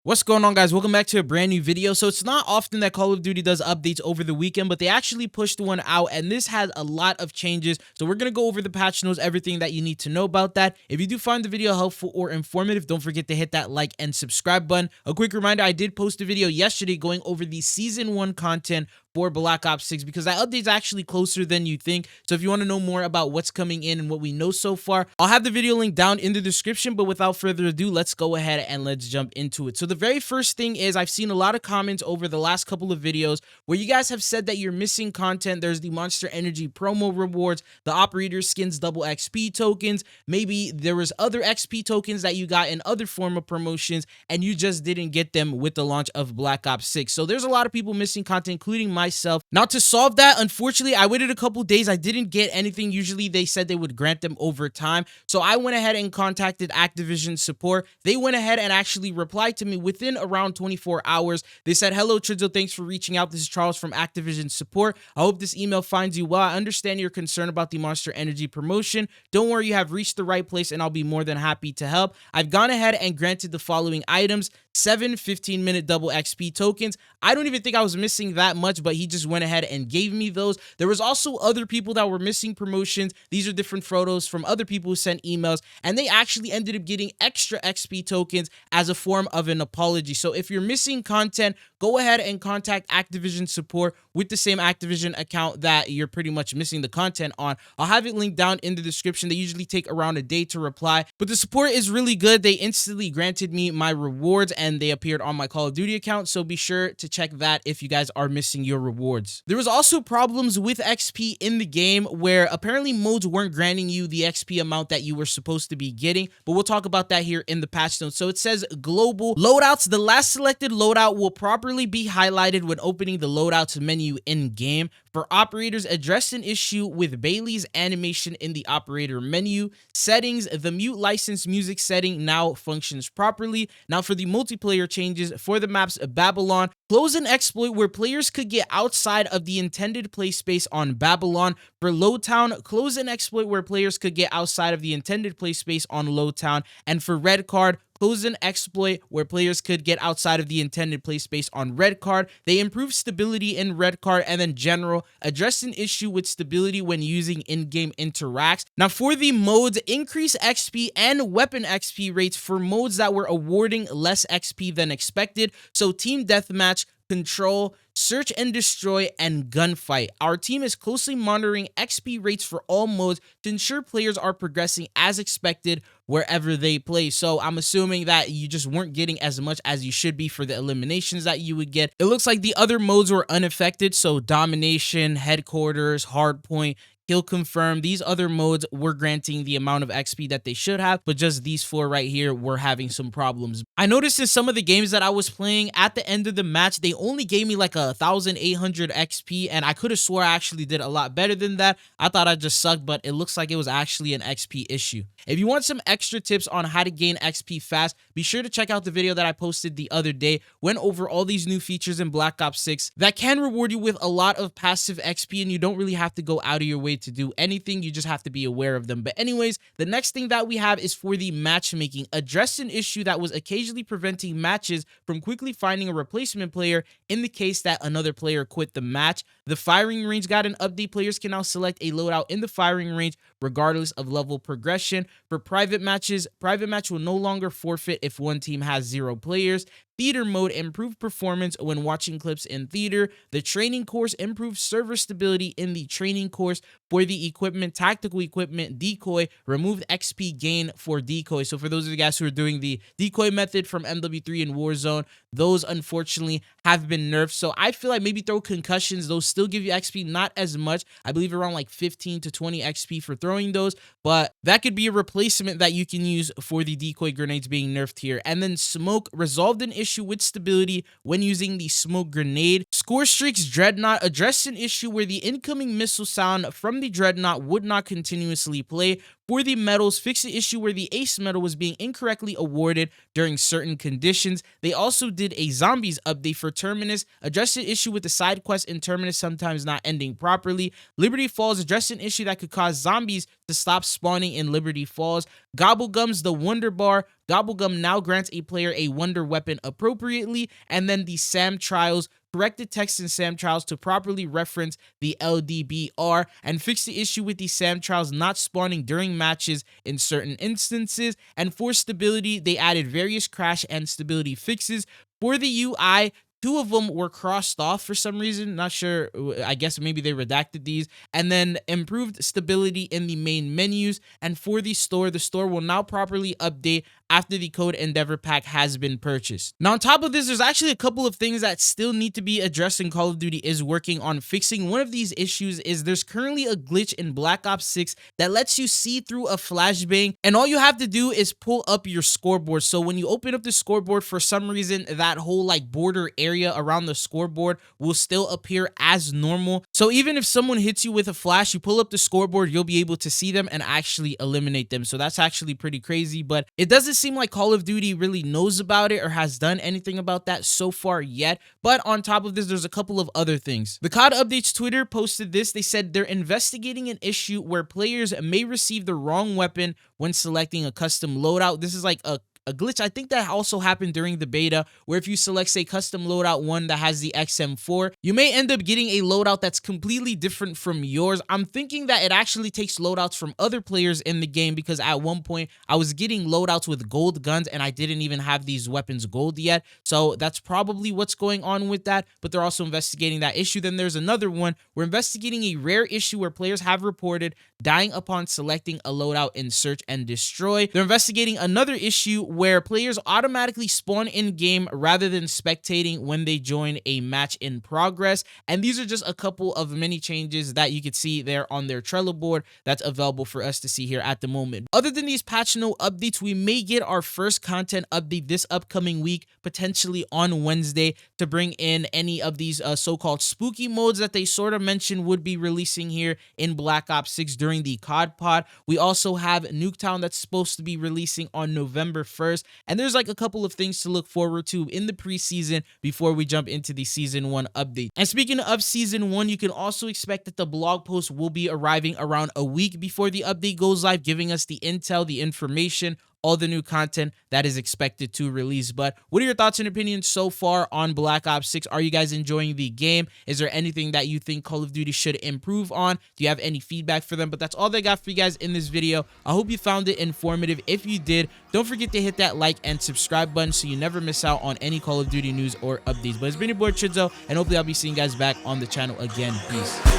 What's going on, guys? Welcome back to a brand new video. So it's not often that Call of Duty does updates over the weekend, but they actually pushed one out, and this has a lot of changes. So we're going to go over the patch notes, everything that you need to know about that. If you do find the video helpful or informative, don't forget to hit that like and subscribe button. A quick reminder, I did post a video yesterday going over the Season 1 content for Black Ops 6 because that update's actually closer than you think. So if you want to know more about what's coming in and what we know so far, I'll have the video link down in the description. But without further ado, let's go ahead and let's jump into it. So the very first thing is I've seen a lot of comments over the last couple of videos where you guys have said that you're missing content. There's the Monster Energy promo rewards, the operator skins, double XP tokens. Maybe there was other XP tokens that you got in other form of promotions and you just didn't get them with the launch of Black Ops 6. So there's a lot of people missing content, including myself. Now, to solve that, unfortunately, I waited a couple days. I didn't get anything. Usually they said they would grant them over time. So I went ahead and contacted Activision support. They went ahead and actually replied to me within around 24 hours. They said, "Hello, Tridzo. Thanks for reaching out. This is Charles from Activision support. I hope this email finds you well. I understand your concern about the Monster Energy promotion. Don't worry, you have reached the right place and I'll be more than happy to help. I've gone ahead and granted the following items: 7 15-minute double XP tokens. I don't even think I was missing that much, but he just went ahead and gave me those. There was also other people that were missing promotions. These are different photos from other people who sent emails, and they actually ended up getting extra XP tokens as a form of an apology. So if you're missing content, go ahead and contact Activision support with the same Activision account that you're pretty much missing the content on. I'll have it linked down in the description. They usually take around a day to reply, but the support is really good. They instantly granted me my rewards and they appeared on my Call of Duty account, so be sure to check that if you guys are missing your rewards. There was also problems with XP in the game where apparently modes weren't granting you the XP amount that you were supposed to be getting, but we'll talk about that here in the patch notes. So it says global loadouts. The last selected loadout will properly be highlighted when opening the loadouts menu in game. For operators, address an issue with Bailey's animation in the operator menu. Settings, the mute license music setting now functions properly. Now for the multiplayer changes, for the maps Babylon, close an exploit where players could get outside of the intended play space on Babylon. For Lowtown, close an exploit where players could get outside of the intended play space on Lowtown. And for Red Card, close an exploit where players could get outside of the intended play space on Red Card. They improve stability in Red Card. And then general, address an issue with stability when using in-game interacts. Now for the modes, increase XP and weapon XP rates for modes that were awarding less XP than expected. So Team Deathmatch, Control, Search and Destroy, and Gunfight. Our team is closely monitoring XP rates for all modes to ensure players are progressing as expected wherever they play. So I'm assuming that you just weren't getting as much as you should be for the eliminations that you would get. It looks like the other modes were unaffected. So Domination, Headquarters, Hardpoint, Kill Confirm, these other modes were granting the amount of XP that they should have, but just these four right here were having some problems. I noticed in some of the games that I was playing at the end of the match, they only gave me like 1,800 XP, and I could have swore I actually did a lot better than that. I thought I just sucked, but it looks like it was actually an XP issue. If you want some extra tips on how to gain XP fast, be sure to check out the video that I posted the other day. Went over all these new features in Black Ops 6 that can reward you with a lot of passive XP, and you don't really have to go out of your way to do anything. You just have to be aware of them. But anyways, the next thing that we have is for the matchmaking. Address an issue that was occasionally preventing matches from quickly finding a replacement player in the case that another player quit the match. The firing range got an update. Players can now select a loadout in the firing range regardless of level progression. For private matches, private match will no longer forfeit if one team has 0 players. Theater mode, improved performance when watching clips in theater. The training course, improved server stability in the training course. For the equipment, tactical equipment, decoy, removed XP gain for decoy. So for those of you guys who are doing the decoy method from MW3 and Warzone, those unfortunately have been nerfed. So I feel like maybe throw concussions. Those still give you XP, not as much. I believe around like 15 to 20 XP for throwing those, but that could be a replacement that you can use for the decoy grenades being nerfed here. And then smoke, resolved an issue with stability when using the smoke grenade. Score Streaks Dreadnought addressed an issue where the incoming missile sound from the Dreadnought would not continuously play. For the medals, fixed the issue where the Ace medal was being incorrectly awarded during certain conditions. They also did a Zombies update for Terminus, addressed an issue with the side quest in Terminus sometimes not ending properly. Liberty Falls addressed an issue that could cause zombies to stop spawning in Liberty Falls. Gobblegum's The Wonder Bar. Gobblegum now grants a player a wonder weapon appropriately. And then the Sam Trials corrected text in Sam Trials to properly reference the LDBR and fix the issue with the Sam Trials not spawning during matches in certain instances. And for stability, they added various crash and stability fixes. For the UI, 2 of them were crossed off for some reason. Not sure. I guess maybe they redacted these. And then improved stability in the main menus. And for the store will now properly update after the Code Endeavor pack has been purchased. Now, on top of this, there's actually a couple of things that still need to be addressed, and Call of Duty is working on fixing. One of these issues is there's currently a glitch in Black Ops 6 that lets you see through a flashbang, and all you have to do is pull up your scoreboard. So when you open up the scoreboard, for some reason, that whole like border area around the scoreboard will still appear as normal. So even if someone hits you with a flash, you pull up the scoreboard, you'll be able to see them and actually eliminate them. So that's actually pretty crazy, but it doesn't seem like Call of Duty really knows about it or has done anything about that so far yet. But on top of this, there's a couple of other things. The COD Updates Twitter posted this. They said they're investigating an issue where players may receive the wrong weapon when selecting a custom loadout. This is like a glitch. I think that also happened during the beta, where if you select, say, custom loadout 1 that has the XM4, you may end up getting a loadout that's completely different from yours. I'm thinking that it actually takes loadouts from other players in the game, because at one point I was getting loadouts with gold guns and I didn't even have these weapons gold yet. So that's probably what's going on with that, but they're also investigating that issue. Then there's another one. We're investigating a rare issue where players have reported dying upon selecting a loadout in Search and Destroy. They're investigating another issue where players automatically spawn in-game rather than spectating when they join a match in progress. And these are just a couple of many changes that you could see there on their Trello board that's available for us to see here at the moment. Other than these patch note updates, we may get our first content update this upcoming week, potentially on Wednesday, to bring in any of these so-called spooky modes that they sort of mentioned would be releasing here in Black Ops 6 during the COD pod. We also have Nuketown that's supposed to be releasing on November 1st. And there's like a couple of things to look forward to in the preseason before we jump into the Season 1 update. And speaking of Season 1, you can also expect that the blog post will be arriving around a week before the update goes live, giving us the intel, the information, all the new content that is expected to release. But what are your thoughts and opinions so far on Black Ops 6? Are you guys enjoying the game? Is there anything that you think Call of Duty should improve on? Do you have any feedback for them? But that's all they got for you guys in this video. I hope you found it informative. If you did, don't forget to hit that like and subscribe button so you never miss out on any Call of Duty news or updates. But it's been your boy Chidzo, and hopefully I'll be seeing you guys back on the channel again. Peace.